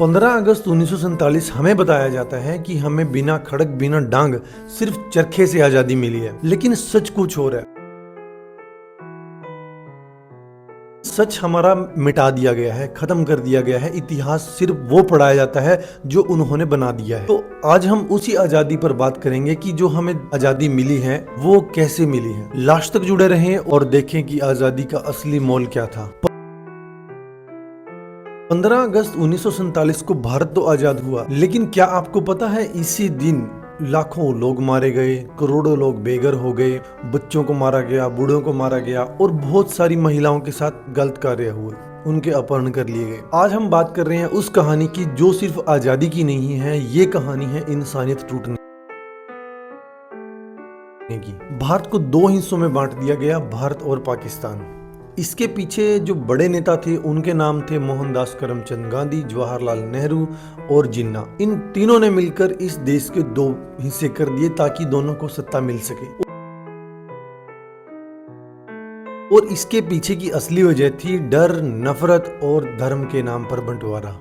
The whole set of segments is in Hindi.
15 अगस्त 1947 हमें बताया जाता है कि हमें बिना खड़क बिना डांग सिर्फ चरखे से आजादी मिली है, लेकिन सच कुछ और है। सच हमारा मिटा दिया गया है, खत्म कर दिया गया है। इतिहास सिर्फ वो पढ़ाया जाता है जो उन्होंने बना दिया है। तो आज हम उसी आजादी पर बात करेंगे कि जो हमें आजादी मिली है वो कैसे मिली है। लास्ट तक जुड़े रहें और देखें कि आजादी का असली मोल क्या था। 15 अगस्त 1947 को भारत तो आजाद हुआ, लेकिन क्या आपको पता है इसी दिन लाखों लोग मारे गए, करोड़ों लोग बेघर हो गए, बच्चों को मारा गया, बूढ़ों को मारा गया और बहुत सारी महिलाओं के साथ गलत कार्य हुए, उनके अपहरण कर लिए गए। आज हम बात कर रहे हैं उस कहानी की जो सिर्फ आजादी की नहीं है, ये कहानी है इंसानियत टूटने की। भारत को दो हिस्सों में बांट दिया गया, भारत और पाकिस्तान। इसके पीछे जो बड़े नेता थे उनके नाम थे मोहनदास करमचंद गांधी, जवाहरलाल नेहरू और जिन्ना। इन तीनों ने मिलकर इस देश के दो हिस्से कर दिए ताकि दोनों को सत्ता मिल सके। और इसके पीछे की असली वजह थी डर, नफरत और धर्म के नाम पर बंटवारा।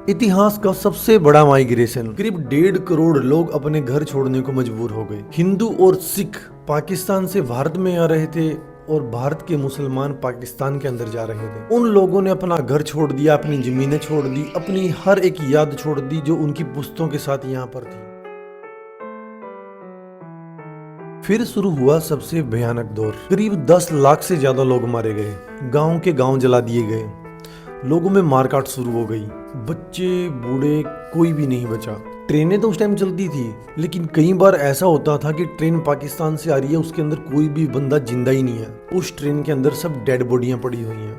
इतिहास का सबसे बड़ा माइग्रेशन, करीब 1.5 करोड़ लोग अपने घर छोड़ने को मजबूर हो गए। हिंदू और सिख पाकिस्तान से भारत में आ रहे थे और भारत के मुसलमान पाकिस्तान के अंदर जा रहे थे। उन लोगों ने अपना घर छोड़ दिया, अपनी जमीनें छोड़ दी, अपनी हर एक याद छोड़ दी जो उनकी पुश्तों के साथ यहाँ पर थी। फिर शुरू हुआ सबसे भयानक दौर। करीब 10 लाख से ज्यादा लोग मारे गए, गांव के गांव जला दिए गए, लोगों में मारकाट शुरू हो गई, बच्चे बूढ़े कोई भी नहीं बचा। ट्रेनें तो उस टाइम चलती थी, लेकिन कई बार ऐसा होता था कि ट्रेन पाकिस्तान से आ रही है, उसके अंदर कोई भी बंदा जिंदा ही नहीं है, उस ट्रेन के अंदर सब डेड बॉडियां पड़ी हुई हैं।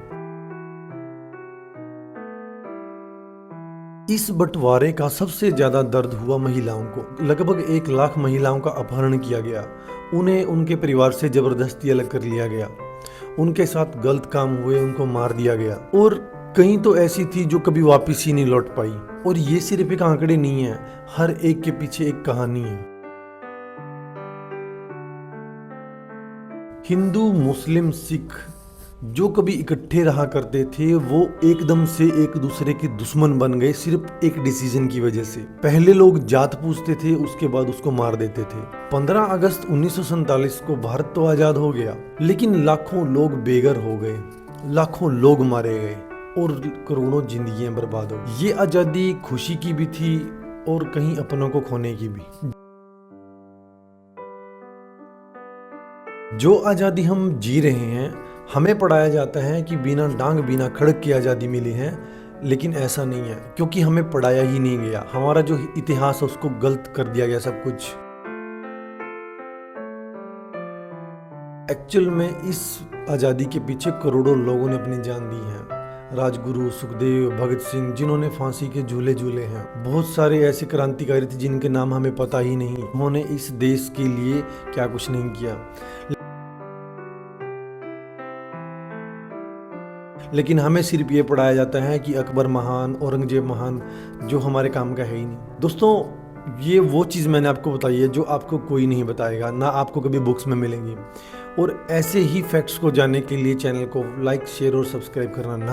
इस बंटवारे का सबसे ज्यादा दर्द हुआ महिलाओं को। लगभग 1 लाख महिलाओं का अपहरण किया गया, उन्हें उनके परिवार से जबरदस्ती अलग कर लिया गया, उनके साथ गलत काम हुए, उनको मार दिया गया। और कहीं तो ऐसी थी जो कभी वापस ही नहीं लौट पाई। और ये सिर्फ एक आंकड़े नहीं है, हर एक के पीछे एक कहानी है। हिंदू, मुस्लिम, सिख जो कभी इकट्ठे रहा करते थे वो एकदम से एक दूसरे के दुश्मन बन गए, सिर्फ एक डिसीजन की वजह से। पहले लोग जात पूछते थे, उसके बाद उसको मार देते थे। 15 अगस्त 1947 को भारत तो आजाद हो गया, लेकिन लाखों लोग बेघर हो गए, लाखों लोग मारे गए और करोड़ों जिंदगियां बर्बाद हो गई। ये आजादी खुशी की भी थी और कहीं अपनों को खोने की भी। जो आजादी हम जी रहे हैं, हमें पढ़ाया जाता है कि बिना डांग बिना खड़क की आजादी मिली है, लेकिन ऐसा नहीं है, क्योंकि हमें पढ़ाया ही नहीं गया। हमारा जो इतिहास है उसको गलत कर दिया गया सब कुछ। एक्चुअल में इस आजादी के पीछे करोड़ों लोगों ने अपनी जान दी है। राजगुरु, सुखदेव, भगत सिंह, जिन्होंने फांसी के झूले झूले हैं। बहुत सारे ऐसे क्रांतिकारी थे जिनके नाम हमें पता ही नहीं, उन्होंने इस देश के लिए क्या कुछ नहीं किया। लेकिन हमें सिर्फ ये पढ़ाया जाता है कि अकबर महान, औरंगजेब महान, जो हमारे काम का है ही नहीं। दोस्तों, ये वो चीज़ मैंने आपको बताई है जो आपको कोई नहीं बताएगा, ना आपको कभी बुक्स में मिलेंगी। और ऐसे ही फैक्ट्स को जानने के लिए चैनल को लाइक, शेयर और सब्सक्राइब करना ना